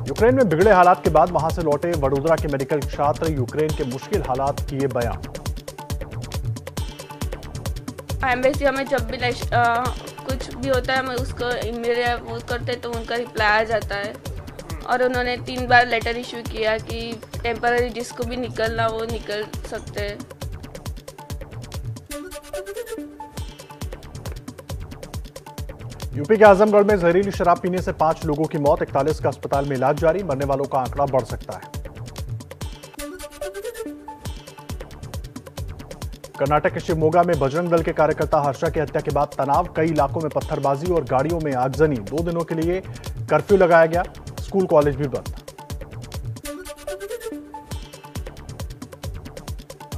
Ukraine में बिगड़े हालात के बाद वहां से लौटे वडोदरा के मेडिकल छात्र यूक्रेन के मुश्किल हालात किए बयां। एम्बेसी हमें जब भी कुछ भी होता है, हमें उसको ईमेल या वो करते हैं तो उनका रिप्लाई आ जाता है। और उन्होंने 3 बार लेटर इशू किया कि टेम्पररी जिसको भी निकलना वो निकल सकते हैं। यूपी के आजमगढ़ में जहरीली शराब पीने से 5 लोगों की मौत, 41 का अस्पताल में इलाज जारी, मरने वालों का आंकड़ा बढ़ सकता है। कर्नाटक के शिवमोगा में बजरंग दल के कार्यकर्ता हर्षा की हत्या के बाद तनाव, कई इलाकों में पत्थरबाजी और गाड़ियों में आगजनी। 2 दिनों के लिए कर्फ्यू लगाया गया, स्कूल कॉलेज भी बंद।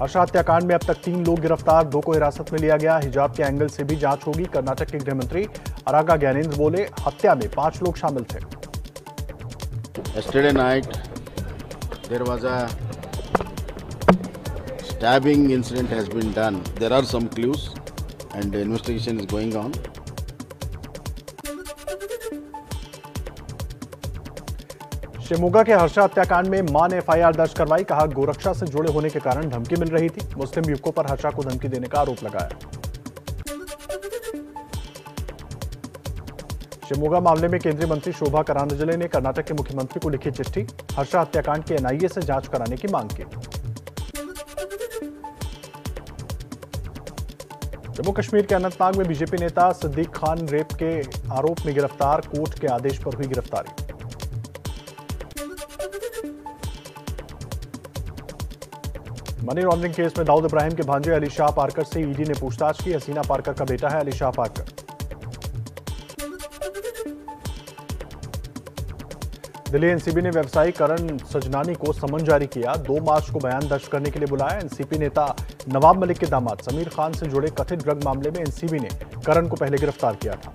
हर्षा हत्याकांड में अब तक 3 लोग गिरफ्तार, 2 को हिरासत में लिया गया। हिजाब के एंगल से भी जांच होगी। कर्नाटक के गृह मंत्री अरागा ज्ञानेंद्र बोले, हत्या में 5 लोग शामिल थे। Yesterday night there was a stabbing incident has been done. There are some clues and the investigation is going on. Shivamogga के हर्षा हत्याकांड में मां ने एफआईआर दर्ज करवाई, कहा गोरक्षा से जुड़े होने के कारण धमकी मिल रही थी। मुस्लिम युवकों पर हर्षा को धमकी देने का आरोप लगाया। शिवमोगा मामले में केंद्रीय मंत्री शोभा करांजले ने कर्नाटक के मुख्यमंत्री को लिखी चिट्ठी, हर्षा हत्याकांड की एनआईए से जांच कराने की मांग की। जम्मू कश्मीर के अनंतनाग में बीजेपी नेता सिद्दीक खान रेप के आरोप में गिरफ्तार, कोर्ट के आदेश पर हुई गिरफ्तारी। मनी लॉन्ड्रिंग केस में दाऊद इब्राहिम के भांजे अली शाह पारकर से ईडी ने पूछताछ की। हसीना पारकर का बेटा है अली शाह पारकर। दिल्ली एनसीबी ने व्यवसायी करण सजनानी को समन जारी किया। 2 मार्च को बयान दर्ज करने के लिए बुलाया। एनसीपी नेता नवाब मलिक के दामाद समीर खान से जुड़े कथित ड्रग मामले में एनसीबी ने करण को पहले गिरफ्तार किया था।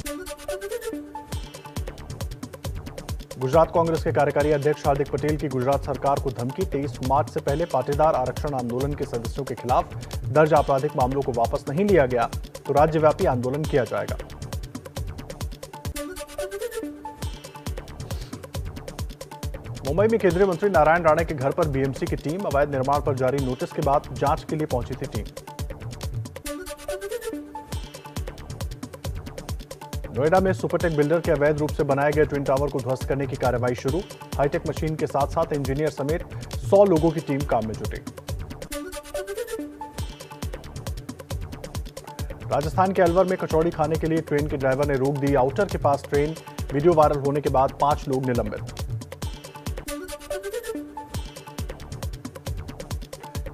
गुजरात कांग्रेस के कार्यकारी अध्यक्ष हार्दिक पटेल की गुजरात सरकार को धमकी, 23 मार्च से पहले पाटीदार आरक्षण आंदोलन के सदस्यों के खिलाफ दर्ज आपराधिक मामलों को वापस नहीं लिया गया तो राज्यव्यापी आंदोलन किया जाएगा। मुंबई में केंद्रीय मंत्री नारायण राणे के घर पर बीएमसी की टीम, अवैध निर्माण पर जारी नोटिस के बाद जांच के लिए पहुंची थी टीम। नोएडा में सुपरटेक बिल्डर के अवैध रूप से बनाए गए ट्विन टावर को ध्वस्त करने की कार्रवाई शुरू। हाईटेक मशीन के साथ साथ इंजीनियर समेत 100 लोगों की टीम काम में जुटी। राजस्थान के अलवर में कचौड़ी खाने के लिए ट्रेन के ड्राइवर ने रोक दी आउटर के पास ट्रेन, वीडियो वायरल होने के बाद 5 लोग निलंबित।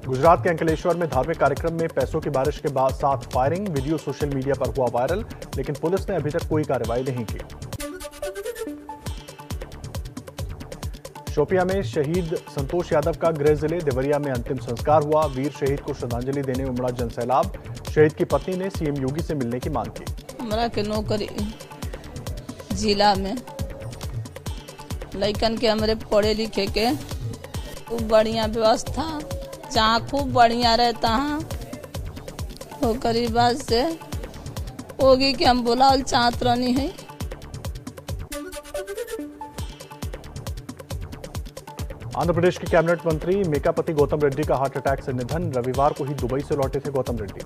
गुजरात के अंकलेश्वर में धार्मिक कार्यक्रम में पैसों की बारिश के बाद साथ फायरिंग, वीडियो सोशल मीडिया पर हुआ वायरल, लेकिन पुलिस ने अभी तक कोई कार्रवाई नहीं की। शोपियां में शहीद संतोष यादव का गृह जिले देवरिया में अंतिम संस्कार हुआ। वीर शहीद को श्रद्धांजलि देने उमड़ा जनसैलाब। शहीद की पत्नी ने सीएम योगी से मिलने की मांग की। हमरा के नौकरी जिला में लइकन के हमरे पढ़े लिखे के खूब बढ़िया व्यवस्था, जहाँ खूब बढ़िया रहता है वो करीबा से होगी कि हम बुलाल चाहत रहनी है। आंध्र प्रदेश के कैबिनेट मंत्री मेकापति गौतम रेड्डी का हार्ट अटैक से निधन। रविवार को ही दुबई से लौटे थे गौतम रेड्डी।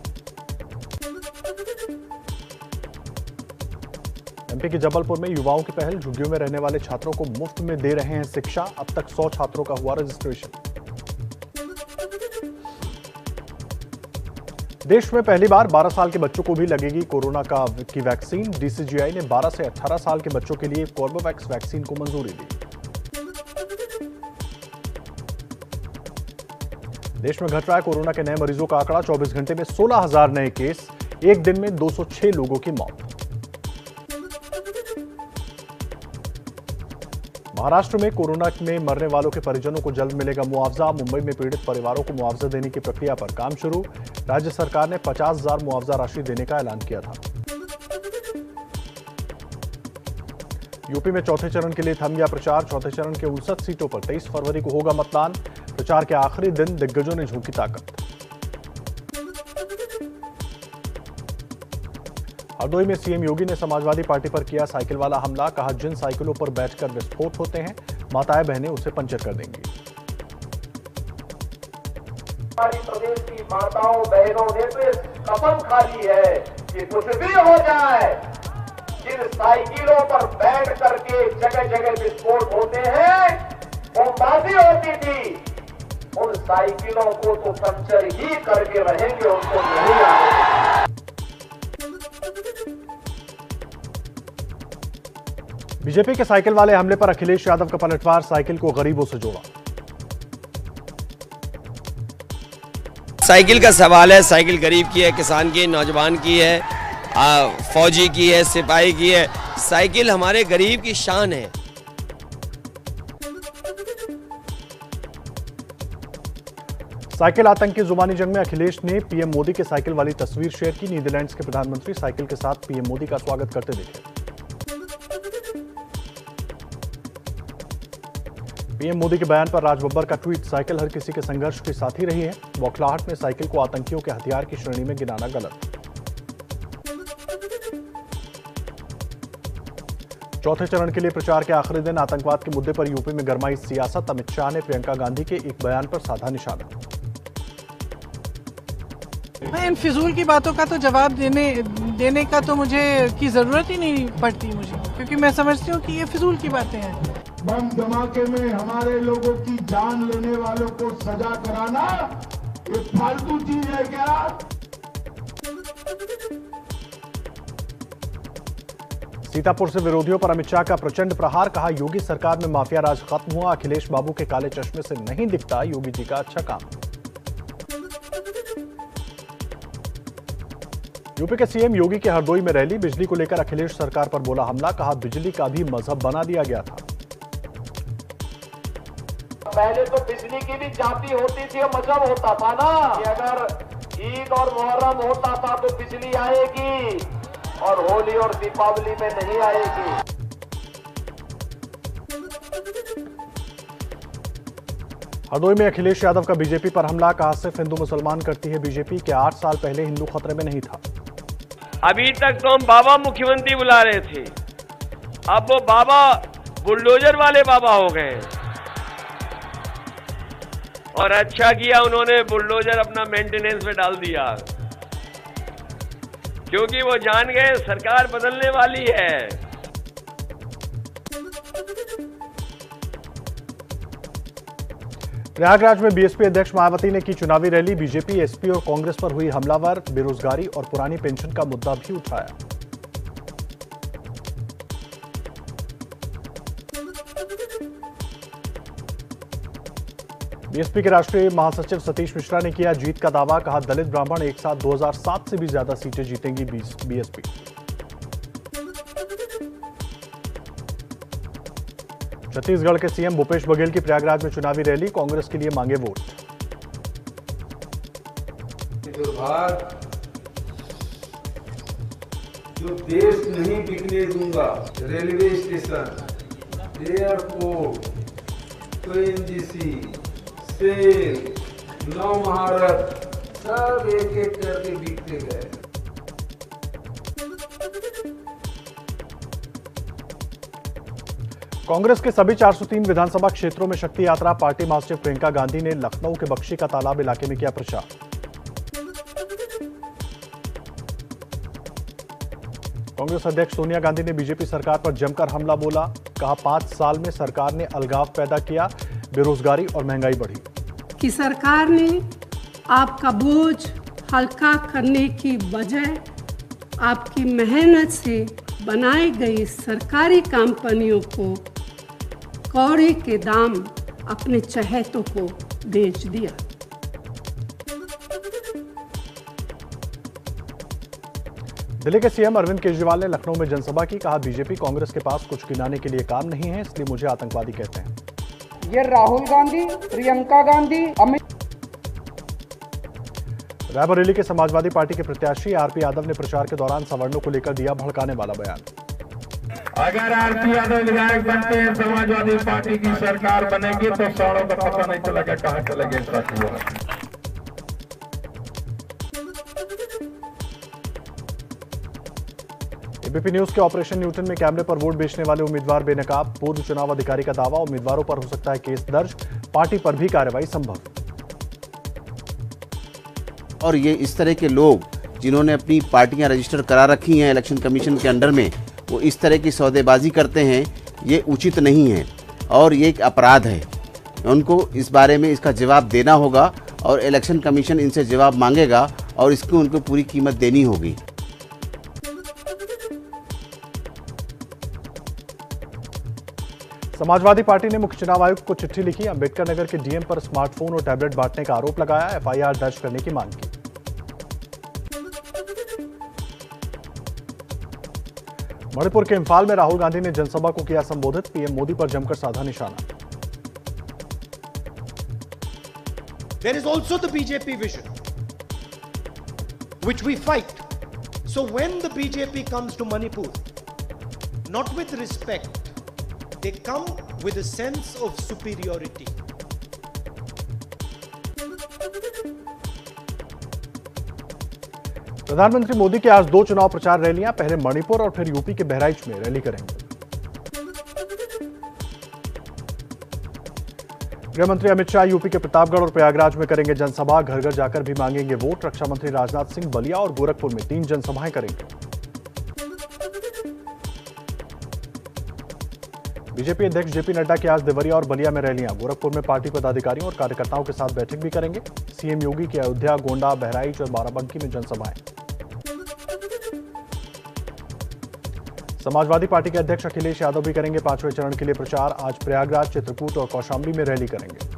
एमपी के जबलपुर में युवाओं की पहल, झुग्गियों में रहने वाले छात्रों को मुफ्त में दे रहे हैं शिक्षा। अब तक 100 छात्रों का हुआ रजिस्ट्रेशन। देश में पहली बार 12 साल के बच्चों को भी लगेगी कोरोना की वैक्सीन। डीसीजीआई ने 12 से 18 साल के बच्चों के लिए कोर्बेवैक्स वैक्सीन को मंजूरी दी। देश में घट रहा है कोरोना के नए मरीजों का आंकड़ा, 24 घंटे में 16,000 नए केस, एक दिन में 206 लोगों की मौत। महाराष्ट्र में कोरोना में मरने वालों के परिजनों को जल्द मिलेगा मुआवजा। मुंबई में पीड़ित परिवारों को मुआवजा देने की प्रक्रिया पर काम शुरू। राज्य सरकार ने 50,000 मुआवजा राशि देने का ऐलान किया था। यूपी में चौथे चरण के लिए थम गया प्रचार। चौथे चरण के 59 सीटों पर 23 फरवरी को होगा मतदान। प्रचार के आखिरी दिन दिग्गजों ने झोंकी ताकत। हरदोई में सीएम योगी ने समाजवादी पार्टी पर किया साइकिल वाला हमला। कहा, जिन साइकिलों पर बैठकर विस्फोट होते हैं, माताएं बहनें उसे पंचर कर देंगी। हमारी प्रदेश की माताओं बहनों ने तो कसम खा ली है कि कुछ भी हो जाए, जिन साइकिलों पर बैठ करके जगह जगह विस्फोट होते हैं, बमबाजी होती थी, उन साइकिलों को तो पंचर ही करके रहेंगे, उनको नहीं आएगा। बीजेपी के साइकिल वाले हमले पर अखिलेश यादव का पलटवार। साइकिल को गरीबों से जोड़ा। साइकिल का सवाल है। साइकिल गरीब की है, किसान की, नौजवान की है, फौजी की है, सिपाही की है। साइकिल हमारे गरीब की शान है। साइकिल आतंक की जुबानी जंग में अखिलेश ने पीएम मोदी के साइकिल वाली तस्वीर शेयर की। नीदरलैंड्स के प्रधानमंत्री साइकिल के साथ पीएम मोदी का स्वागत करते दिखे। पीएम मोदी के बयान पर राज बब्बर का ट्वीट। साइकिल हर किसी के संघर्ष की साथी रही है। बौखलाहट में साइकिल को आतंकियों के हथियार की श्रेणी में गिनाना गलत। चौथे चरण के लिए प्रचार के आखिरी दिन आतंकवाद के मुद्दे पर यूपी में गरमाई सियासत। अमित शाह ने प्रियंका गांधी के एक बयान पर साधा निशाना। इन फिजूल की बातों का तो जवाब देने का तो मुझे की जरूरत ही नहीं पड़ती मुझे, क्योंकि मैं समझती हूँ कि ये फिजूल की बातें हैं। बम धमाके में हमारे लोगों की जान लेने वालों को सजा कराना ये फालतू चीज है क्या? सीतापुर से विरोधियों पर अमित शाह का प्रचंड प्रहार। कहा, योगी सरकार में माफिया राज खत्म हुआ। अखिलेश बाबू के काले चश्मे से नहीं दिखता योगी जी का अच्छा काम। यूपी के सीएम योगी के हरदोई में रैली। बिजली को लेकर अखिलेश सरकार पर बोला हमला। कहा, बिजली का भी मजहब बना दिया गया था। पहले तो बिजली की भी जाति होती थी, मजहब होता था ना कि अगर ईद और मुहर्रम होता था तो बिजली आएगी और होली और दीपावली में नहीं आएगी। हरदोई में अखिलेश यादव का बीजेपी पर हमला। कहा, सिर्फ हिंदू मुसलमान करती है बीजेपी। के 8 साल पहले हिंदू खतरे में नहीं था। अभी तक तो हम बाबा मुख्यमंत्री बुला रहे थे, अब वो बाबा बुलडोजर वाले बाबा हो गए। और अच्छा किया उन्होंने बुलडोजर अपना मेंटेनेंस में डाल दिया, क्योंकि वो जान गए सरकार बदलने वाली है। प्रयागराज में बीएसपी अध्यक्ष मायावती ने की चुनावी रैली। बीजेपी, एसपी और कांग्रेस पर हुई हमलावर। बेरोजगारी और पुरानी पेंशन का मुद्दा भी उठाया। बीएसपी के राष्ट्रीय महासचिव सतीश मिश्रा ने किया जीत का दावा। कहा, दलित ब्राह्मण एक साथ 2007 से भी ज्यादा सीटें जीतेंगी बीएसपी। छत्तीसगढ़ के सीएम भूपेश बघेल की प्रयागराज में चुनावी रैली। कांग्रेस के लिए मांगे वोट। जो देश नहीं बिकने दूंगा, railway station, airport, ONGC, SAIL, नव भारत, सब एक एक करके बिकते गए। कांग्रेस के सभी 403 विधानसभा क्षेत्रों में शक्ति यात्रा। पार्टी महासचिव प्रियंका गांधी ने लखनऊ के बख्शी का तालाब इलाके में किया प्रचार। कांग्रेस अध्यक्ष सोनिया गांधी ने बीजेपी सरकार पर जमकर हमला बोला। कहा, 5 साल में सरकार ने अलगाव पैदा किया, बेरोजगारी और महंगाई बढ़ी। कि सरकार ने आपका बोझ हल्का करने की बजाय आपकी मेहनत से बनाई गई सरकारी कंपनियों को कौड़े के दाम अपने चहेतों को बेच दिया। दिल्ली के सीएम अरविंद केजरीवाल ने लखनऊ में जनसभा की। कहा, बीजेपी कांग्रेस के पास कुछ गिनाने के लिए काम नहीं है, इसलिए मुझे आतंकवादी कहते हैं। ये राहुल गांधी, प्रियंका गांधी, अमित। रायबरेली के समाजवादी पार्टी के प्रत्याशी आरपी यादव ने प्रचार के दौरान सवर्णों को लेकर दिया भड़काने वाला बयान। अगर आरपी यादव विधायक बनते हैं, समाजवादी पार्टी की सरकार बनेगी तो सवर्णों का पता नहीं चलेगा कहां चले गए। एबीपी न्यूज के ऑपरेशन न्यूटन में कैमरे पर वोट बेचने वाले उम्मीदवार बेनकाब, पूर्व चुनाव अधिकारी का दावा, उम्मीदवारों पर हो सकता है केस दर्ज, पार्टी पर भी कार्रवाई संभव। और ये इस तरह के लोग जिन्होंने अपनी पार्टियां रजिस्टर करा रखी हैं इलेक्शन कमीशन के अंडर में, वो इस तरह की सौदेबाजी करते हैं, ये उचित नहीं है और ये एक अपराध है। उनको इस बारे में इसका जवाब देना होगा और इलेक्शन कमीशन इनसे जवाब मांगेगा और इसकी उनको पूरी कीमत देनी होगी। समाजवादी पार्टी ने मुख्य चुनाव आयुक्त को चिट्ठी लिखी, अंबेडकर नगर के डीएम पर स्मार्टफोन और टैबलेट बांटने का आरोप लगाया, एफआईआर दर्ज करने की मांग की। मणिपुर के इंफाल में राहुल गांधी ने जनसभा को किया संबोधित, पीएम मोदी पर जमकर साधा निशाना। There is also the BJP vision, which we fight. So when the BJP comes to Manipur, not with respect, they come with a sense of superiority. प्रधानमंत्री मोदी के आज 2 चुनाव प्रचार रैलियां, पहले मणिपुर और फिर यूपी के बहराइच में रैली करेंगे। गृह मंत्री अमित शाह यूपी के प्रतापगढ़ और प्रयागराज में करेंगे जनसभा, घर घर जाकर भी मांगेंगे वोट। रक्षा मंत्री राजनाथ सिंह बलिया और गोरखपुर में 3 जनसभाएं करेंगे। बीजेपी अध्यक्ष जेपी नड्डा की आज देवरिया और बलिया में रैलियां, गोरखपुर में पार्टी पदाधिकारियों और कार्यकर्ताओं के साथ बैठक भी करेंगे। सीएम योगी की अयोध्या, गोंडा, बहराइच और बाराबंकी में जनसभाएं। समाजवादी पार्टी के अध्यक्ष अखिलेश यादव भी करेंगे 5वें चरण के लिए प्रचार, आज प्रयागराज, चित्रकूट और कौशाम्बी में रैली करेंगे।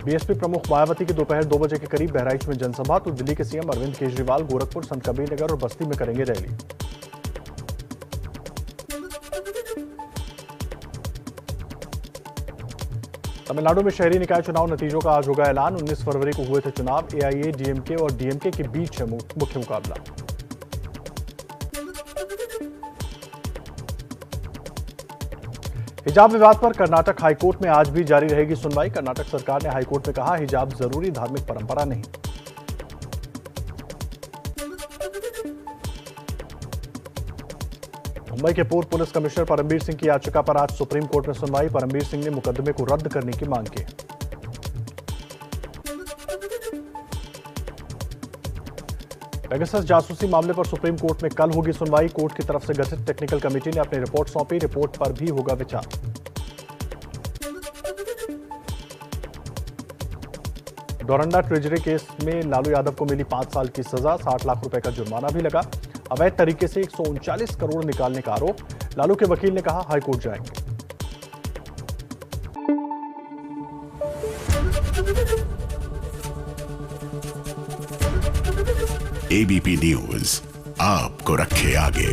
बीएसपी प्रमुख मायावती की दोपहर 2 बजे के करीब बहराइच में जनसभा, तो दिल्ली के सीएम अरविंद केजरीवाल गोरखपुर, संत कबीर नगर और बस्ती में करेंगे रैली। तमिलनाडु में शहरी निकाय चुनाव नतीजों का आज होगा ऐलान, 19 फरवरी को हुए थे चुनाव, एआईएडीएमके और डीएमके के बीच है मुख्य मुकाबला। हिजाब विवाद पर कर्नाटक हाईकोर्ट में आज भी जारी रहेगी सुनवाई, कर्नाटक सरकार ने हाईकोर्ट में कहा हिजाब जरूरी धार्मिक परंपरा नहीं। मुंबई के पूर्व पुलिस कमिश्नर परमबीर सिंह की याचिका पर आज सुप्रीम कोर्ट में सुनवाई, परमबीर सिंह ने मुकदमे को रद्द करने की मांग की। पेगासस जासूसी मामले पर सुप्रीम कोर्ट में कल होगी सुनवाई, कोर्ट की तरफ से गठित टेक्निकल कमेटी ने अपनी रिपोर्ट सौंपी, रिपोर्ट पर भी होगा विचार। डोरंडा ट्रेजरी केस में लालू यादव को मिली 5 साल की सजा, 60 लाख रुपए का जुर्माना भी लगा। अवैध तरीके से 139 करोड़ निकालने का आरोप, लालू के वकील ने कहा हाईकोर्ट जाएंगे। एबीपी न्यूज आपको रखे आगे।